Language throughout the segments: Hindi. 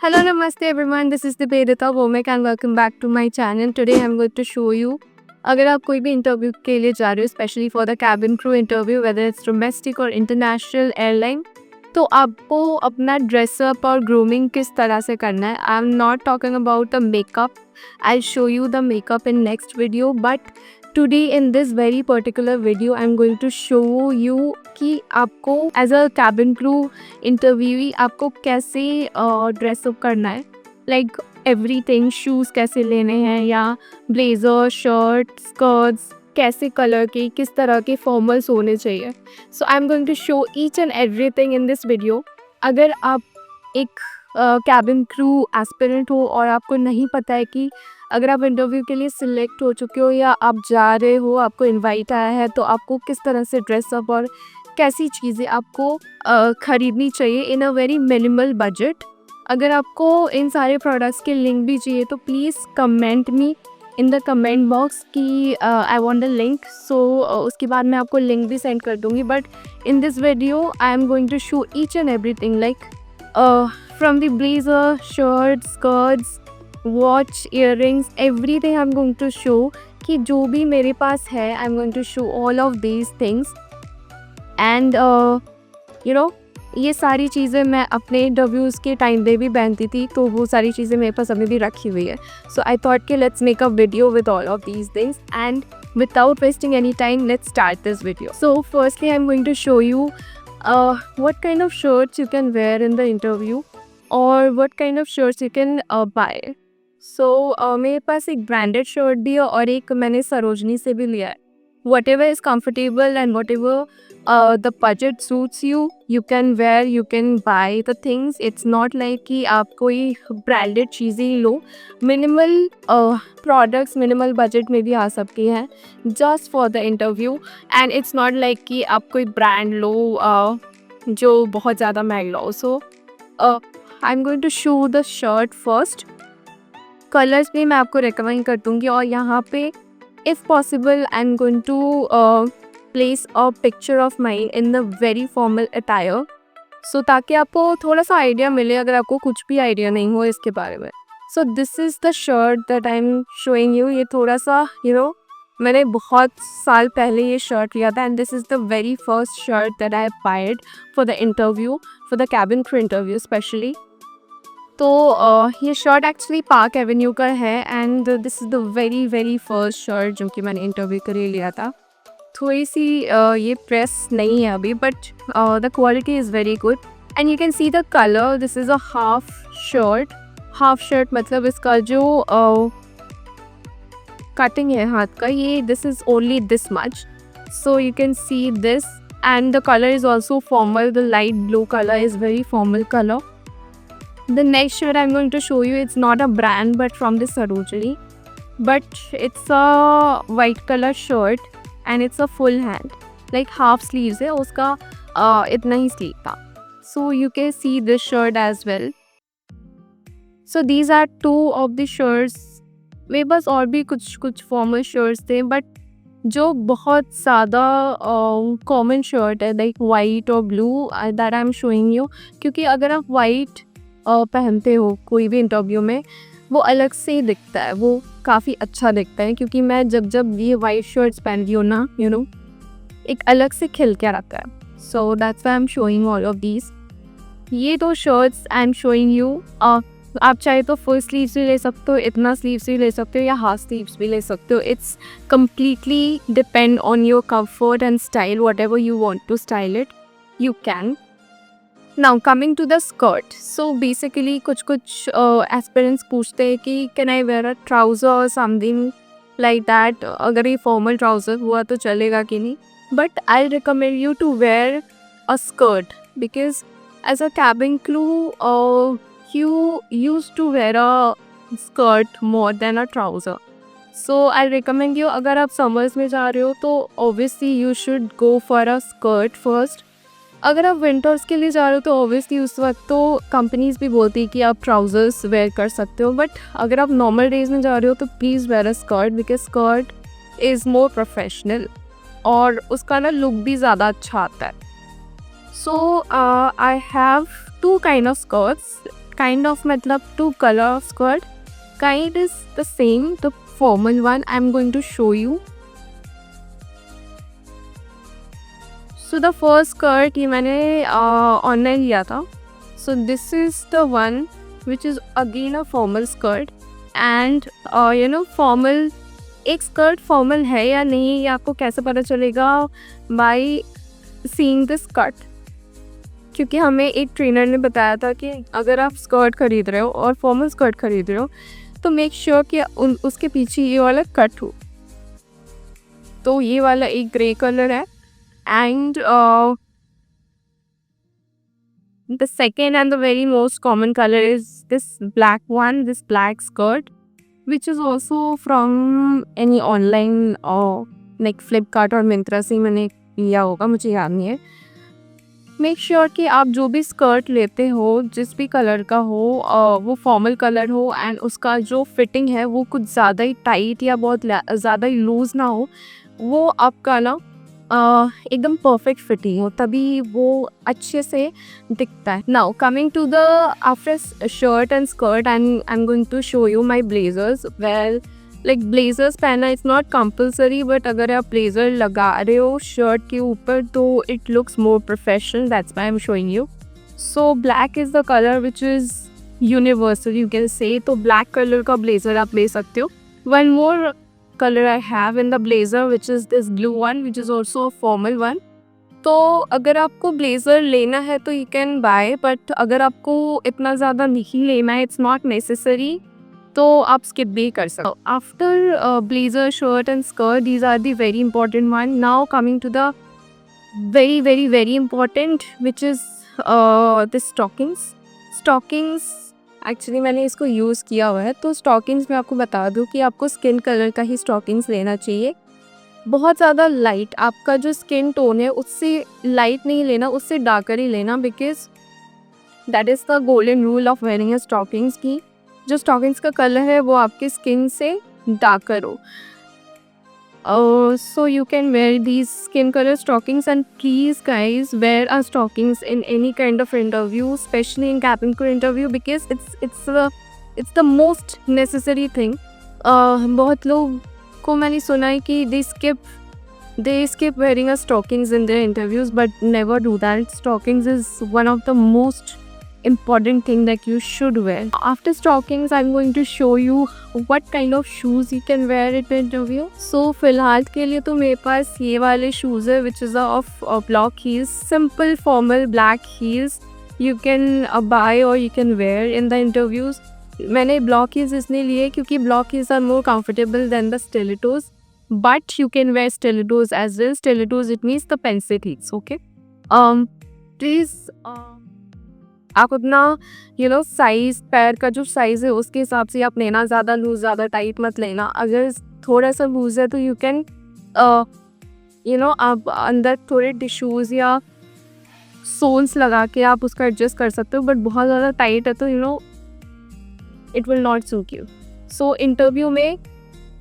Hello, namaste everyone. This is Nivedita Vomek and welcome back to my channel. Today I'm going to show you अगर आप कोई भी इंटरव्यू के लिए जा रहे हो specially for the cabin crew interview whether it's domestic और इंटरनेशनल एयरलाइन, तो आपको अपना ड्रेसअप और ग्रूमिंग किस तरह से करना है. I am not talking about the makeup. I show you the makeup in next video, but today in this very particular video I am going to show you कि आपको as a cabin crew interviewee आपको कैसे ड्रेसअप करना है. लाइक एवरीथिंग, शूज़ कैसे लेने हैं या ब्लेज़र, शर्ट, स्कर्ट्स कैसे कलर के, किस तरह के फॉर्मल्स होने चाहिए. So I am going to show each and everything in this video. अगर आप एक कैबिन क्रू एस्पिरेंट हो और आपको नहीं पता है कि अगर आप इंटरव्यू के लिए सिलेक्ट हो चुके हो या आप जा रहे हो, आपको इनवाइट आया है, तो आपको किस तरह से ड्रेसअप और कैसी चीज़ें आपको ख़रीदनी चाहिए इन अ वेरी मिनिमल बजट. अगर आपको इन सारे प्रोडक्ट्स के लिंक भी चाहिए तो please comment me in the comment box कि I want the link. So उसके बाद मैं आपको लिंक भी सेंड कर दूँगी. But in this video I am going to show each and everything like from the blazer, shirt, skirts, watch, earrings, everything I am going to show कि जो भी मेरे पास है I am going to show all of these things. And you no ये सारी चीज़ें मैं अपने इंटरव्यूज़ के टाइम पे भी पहनती थी, तो वो सारी चीज़ें मेरे पास अभी भी रखी हुई है. सो आई थॉट कि let's make a video with all of these things and without wasting any time, let's start this video. So firstly I'm going to show you what kind of shirts you can wear in the interview or what kind of shirts you can buy. So मेरे पास एक ब्रांडेड शर्ट भी है और एक मैंने सरोजनी से भी लिया है. Whatever is comfortable and whatever the budget suits you, you can wear, you can buy the things. It's not like कि आप कोई ब्रांडेड चीज़ें ही लो. मिनिमल प्रोडक्ट्स मिनिमल बजट में भी आ सकती हैं just for the interview. And it's not like कि आप कोई ब्रांड लो जो बहुत ज़्यादा महंगा हो. So I am going to show the shirt first. Colours भी मैं आपको रिकमेंड कर दूँगी और यहाँ पे if possible I'm going to place a picture of mine in the very formal attire, so ताकि आपको थोड़ा सा आइडिया मिले अगर आपको कुछ भी आइडिया नहीं हो इसके बारे में. So this is the shirt that I'm showing you. ये थोड़ा सा मैंने बहुत साल पहले ये शर्ट लिया था and this is the very first shirt that I bought for the interview, for the cabin crew interview especially. तो ये शर्ट एक्चुअली पार्क एवेन्यू का है and this is the very very first shirt जो कि मैंने इंटरव्यू के लिए लिया था. थोड़ी सी ये प्रेस नहीं है अभी, but the quality is very good and you can see the colour. This is a half shirt. Half shirt मतलब इसका जो कटिंग है हाथ का, ये this is only this much. So you can see this and the colour is also formal. The light blue colour is very formal color. The next shirt I'm going to show you, it's not a brand but from the Sarojini, but it's a white color shirt and it's a full hand, like half sleeves है उसका, इतना ही sleeve था. So you can see this shirt as well. So these are two of the shirts. मेरे पास और भी कुछ formal shirts थे, but जो बहुत ज़्यादा common shirt है like white और blue that I'm showing you, क्योंकि अगर आप white पहनते हो कोई भी इंटरव्यू में वो अलग से ही दिखता है, वो काफ़ी अच्छा दिखता है. क्योंकि मैं जब ये वाइट शर्ट्स पहनती हूँ ना, एक अलग से खिल के आता है. So that's why I am showing all of these. ये दो shirts I am showing you. आप चाहे तो फुल स्लीव्स भी ले सकते हो, इतना स्लीव्स भी ले सकते हो या हाफ स्लीव्स भी ले सकते हो. It's completely depend on your comfort and style. Whatever you want to style it you can. Now coming to the skirt. So basically कुछ aspirants पूछते हैं कि can I wear a trouser or something like that. अगर ये formal trouser हुआ तो चलेगा कि नहीं. But I recommend you to wear a skirt because as a cabin crew you used to wear a skirt more than a trouser. So I recommend you, अगर आप summers में जा रहे हो तो obviously you should go for a skirt first. अगर आप विंटर्स के लिए जा रहे हो तो ऑब्वियसली उस वक्त तो कंपनीज भी बोलती है कि आप ट्राउज़र्स वेयर कर सकते हो. बट अगर आप नॉर्मल डेज में जा रहे हो तो please wear a skirt because skirt is more professional और उसका ना लुक भी ज़्यादा अच्छा आता है. So I have two kind of skirts. kind of मतलब two color of skirt. Kind is the same, the formal one I'm going to show you. So the first skirt ये मैंने ऑनलाइन लिया था. So this is the one which is again a formal skirt. And formal, एक स्कर्ट फॉर्मल है या नहीं ये आपको कैसे पता चलेगा? By seeing the skirt. क्योंकि हमें एक ट्रेनर ने बताया था कि अगर आप स्कर्ट खरीद रहे हो और फॉर्मल स्कर्ट खरीद रहे हो तो मेक श्योर कि उसके पीछे ये वाला कट हो. तो ये वाला एक ग्रे कलर है. And the second and the very most common colour is this black one, this black skirt, which is also from any online like Flipkart और Myntra से मैंने लिया होगा, मुझे याद नहीं है. मेक श्योर कि आप जो भी स्कर्ट लेते हो जिस भी कलर का हो वो फॉर्मल कलर हो एंड उसका जो फिटिंग है वो कुछ ज़्यादा ही टाइट या बहुत ज़्यादा ही लूज़ ना हो. वो आपका ना एकदम परफेक्ट फिटिंग हो, तभी वो अच्छे से दिखता है. Now coming to the after shirt and skirt and I am going to show you my blazers. Well like blazers पहनना इट्स नॉट कंपल्सरी, बट अगर आप ब्लेजर लगा रहे हो शर्ट के ऊपर तो it looks more professional, that's why I am showing you. So black is the colour which is universal you can say. तो ब्लैक कलर का ब्लेजर आप ले सकते हो. One more color I have in the blazer which is this blue one which is also a formal one. तो अगर आपको ब्लेज़र लेना है तो you can buy, बट अगर आपको इतना ज़्यादा नहीं लेना है, it's not necessary, तो आप skip भी कर सकते हो. After blazer, shirt and skirt, these are the very important one. Now coming to the very very very important which is the stockings. Stockings actually मैंने इसको यूज़ किया हुआ है. तो स्टॉकिंग्स में आपको बता दूँ कि आपको स्किन कलर का ही स्टॉकिंग्स लेना चाहिए. बहुत ज़्यादा लाइट, आपका जो स्किन टोन है उससे लाइट नहीं लेना, उससे डार्कर ही लेना, because that is the golden rule of wearing stockings की जो स्टॉकिंग्स का कलर है वो आपके स्किन से डार्कर हो. So you can wear these skin color stockings, and please guys wear our stockings in any kind of interview, especially in cabin crew interview, because it's the most necessary thing. बहुत लोग को मैंने सुना है कि they skip wearing a stockings in their interviews, but never do that. Stockings is one of the most important thing that you should wear. After stockings I'm going to show you what kind of shoes you can wear at the interview. So फिलहाल के लिए तो मेरे पास ये वाले shoes है which is of block heels, simple formal black heels. You can buy or you can wear in the interviews. मैंने block heels इसलिए लिए क्योंकि block heels are more comfortable than the stilettos, but you can wear stilettos as well. Stilettos it means the pencil heels. Okay, please आप अपना साइज़, पैर का जो साइज़ है उसके हिसाब से आप लेना. ज़्यादा लूज़ ज़्यादा टाइट मत लेना. अगर थोड़ा सा लूज़ है तो यू कैन आप अंदर थोड़े टिश्यूज़ या सोल्स लगा के आप उसका एडजस्ट कर सकते हो. बट बहुत ज़्यादा टाइट है तो it will not suit you. So interview में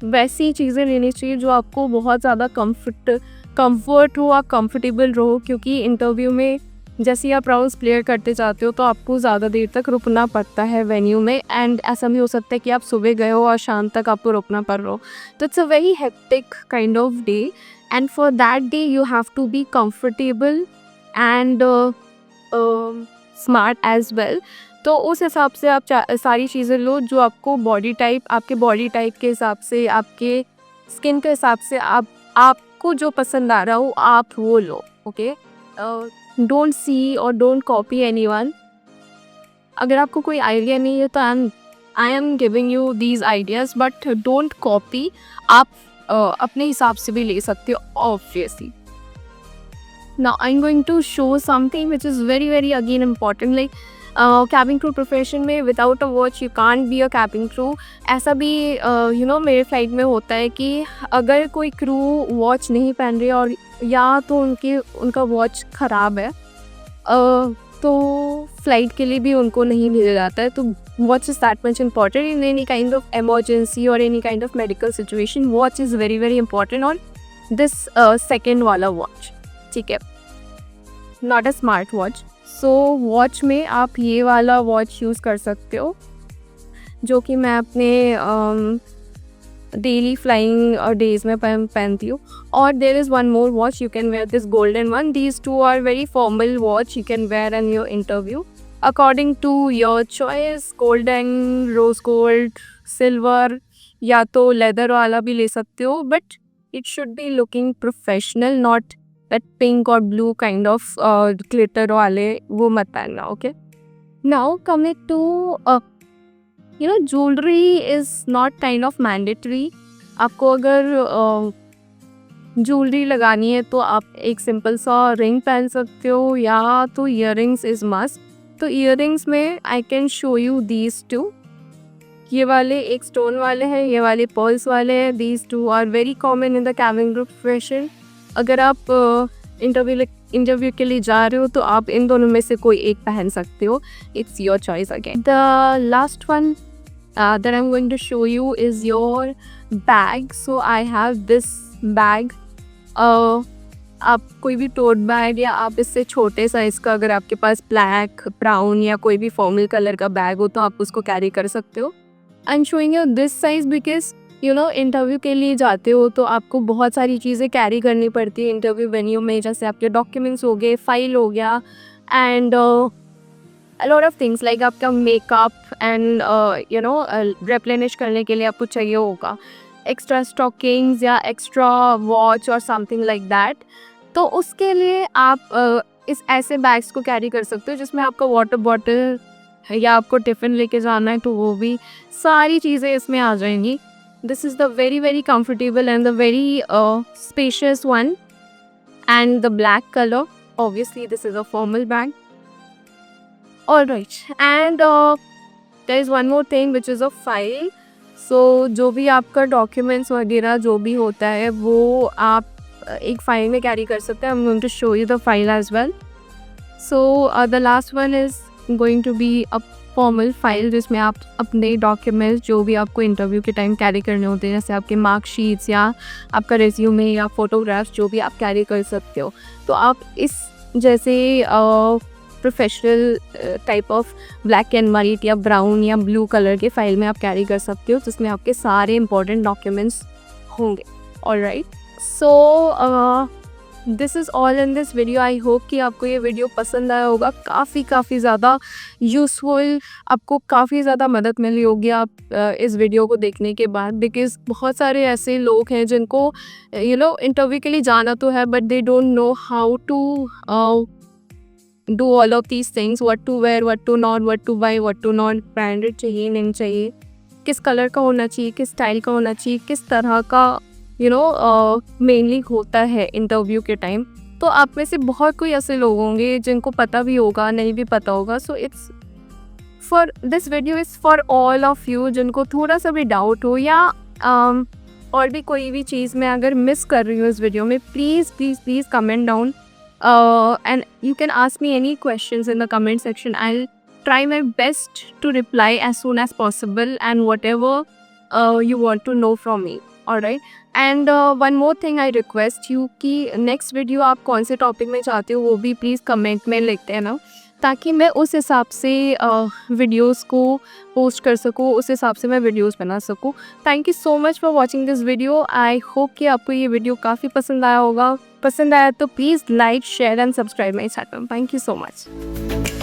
वैसी चीज़ें लेनी चाहिए जो आपको बहुत ज़्यादा कंफर्ट हो, आप कंफर्टेबल रहो, क्योंकि इंटरव्यू में जैसे ही आप राउंड्स क्लियर करते जाते हो तो आपको ज़्यादा देर तक रुकना पड़ता है वेन्यू में. एंड ऐसा भी हो सकता है कि आप सुबह गए हो और शाम तक आपको रुकना पड़ रहा हो. तो it's a very hectic kind of day, and for that day you have to be comfortable and smart as well. तो उस हिसाब से आप सारी चीज़ें लो जो आपको आपके बॉडी टाइप के हिसाब से, आपके स्किन के हिसाब से, आपको जो पसंद आ रहा हो आप वो लो. ओके, डोंट सी और डोंट कॉपी एनीवन. अगर आपको कोई आइडिया नहीं है तो I am giving you these ideas, but don't copy. आप अपने हिसाब से भी ले सकते हो obviously. Now I am going to show something which is very very again important. Like cabin crew profession में without a watch you can't be a cabin crew. ऐसा भी मेरे फ्लाइट में होता है कि अगर कोई क्रू वॉच नहीं पहन रही और या तो उनका वॉच ख़राब है तो फ्लाइट के लिए भी उनको नहीं भेजा जाता है. तो watch is that much important in any kind of emergency और any kind of medical situation. Watch is very very important on this second वाला वॉच. ठीक है, not a smart watch. So watch में आप ये वाला वॉच यूज़ कर सकते हो, जो कि मैं अपने डेली फ्लाइंग डेज में पहनती हूँ. और there is one more watch, you can wear this golden one. These two are very formal watch you can wear in your interview according to your choice. Golden, rose gold, silver, या तो लेदर वाला भी ले सकते हो, but it should be looking professional, not that pink और ब्लू काइंड ऑफ ग्लिटर वाले, वो मत पहनना. Okay, now coming to jewellery is not kind of mandatory. आपको अगर ज्वेलरी लगानी है तो आप एक सिंपल सा रिंग पहन सकते हो, या तो ईयरिंग्स इज़ मस्ट. तो ईयरिंग्स में I can show you these two. ये वाले एक स्टोन वाले हैं, ये वाले पर्ल्स वाले हैं. These two are very common in the cabin crew profession. अगर आप इंटरव्यू के लिए जा रहे हो तो आप इन दोनों में से कोई एक पहन सकते हो. It's your choice again. The last one that I'm going to show you is your bag. So I have this bag. आप कोई भी टोट बैग या आप इससे छोटे साइज़ का, अगर आपके पास ब्लैक, ब्राउन या कोई भी फॉर्मल कलर का बैग हो तो आप उसको कैरी कर सकते हो. I am showing you this size because interview के लिए जाते हो तो आपको बहुत सारी चीज़ें कैरी करनी पड़ती है इंटरव्यू वेन्यू में, जैसे आपके डॉक्यूमेंट्स हो गए, फाइल हो गया, and a lot of things like आपका मेकअप एंड रिप्लेनिश करने के लिए आपको चाहिए होगा एक्स्ट्रा स्टॉकिंग्स या एक्स्ट्रा वॉच और समथिंग लाइक दैट. तो उसके लिए आप इस ऐसे बैग्स को कैरी कर सकते हो जिसमें आपका वाटर बॉटल या आपको टिफ़िन लेके जाना है तो वो भी सारी चीज़ें इसमें आ जाएंगी. This is the very very comfortable and the very spacious one, and the black colour. Obviously this is a formal bag. Alright, and there is one more thing which is a file. So जो भी आपका डॉक्यूमेंट्स वगैरह जो भी होता है वो आप एक फाइल में कैरी कर सकते हैं. I'm going to show you the file as well. So the last one is going to be a formal file जिसमें आप अपने डॉक्यूमेंट्स जो भी आपको इंटरव्यू के टाइम कैरी करने होते हैं, जैसे आपके मार्कशीट्स या आपका रेज्यूमे या फोटोग्राफ्स, जो भी आप कैरी कर सकते हो. तो आप इस जैसे professional type of black and white या ब्राउन या ब्लू कलर के फाइल में आप कैरी कर सकते हो, जिसमें आपके सारे इंपॉर्टेंट डॉक्यूमेंट्स होंगे. Alright, so this is all in this video. I hope कि आपको ये वीडियो पसंद आया होगा. काफ़ी ज़्यादा यूज़फुल, आपको काफ़ी ज़्यादा मदद मिली होगी आप इस वीडियो को देखने के बाद, बिकॉज़ बहुत सारे ऐसे लोग हैं जिनको इंटरव्यू के लिए जाना तो है, but they don't know how to do all of these things, what to wear, what to not, what to buy, what to not, branded चाहिए नहीं चाहिए, किस कलर का होना चाहिए, किस स्टाइल का होना चाहिए, किस तरह का मेनली होता है इंटरव्यू के टाइम. तो आप में से बहुत कोई ऐसे लोग होंगे जिनको पता भी होगा, नहीं भी पता होगा. So it's for this video is for all of you जिनको थोड़ा सा भी डाउट हो या और भी कोई भी चीज़ मैं अगर मिस कर रही हूँ इस वीडियो में, please comment down. And you can ask me any questions in the comment section. I'll try my best to reply as soon as possible, and whatever you want to know from me. Alright, and one more thing I request you कि next video आप कौन से topic में चाहते हो वो भी please comment में लिखते हैं ना, ताकि मैं उस हिसाब से वीडियोस को पोस्ट कर सकूँ, उस हिसाब से मैं वीडियोस बना सकूँ. Thank you so much for watching this video. I hope कि आपको ये वीडियो काफ़ी पसंद आया होगा. पसंद आया तो please like, share and subscribe my channel. Thank you so much.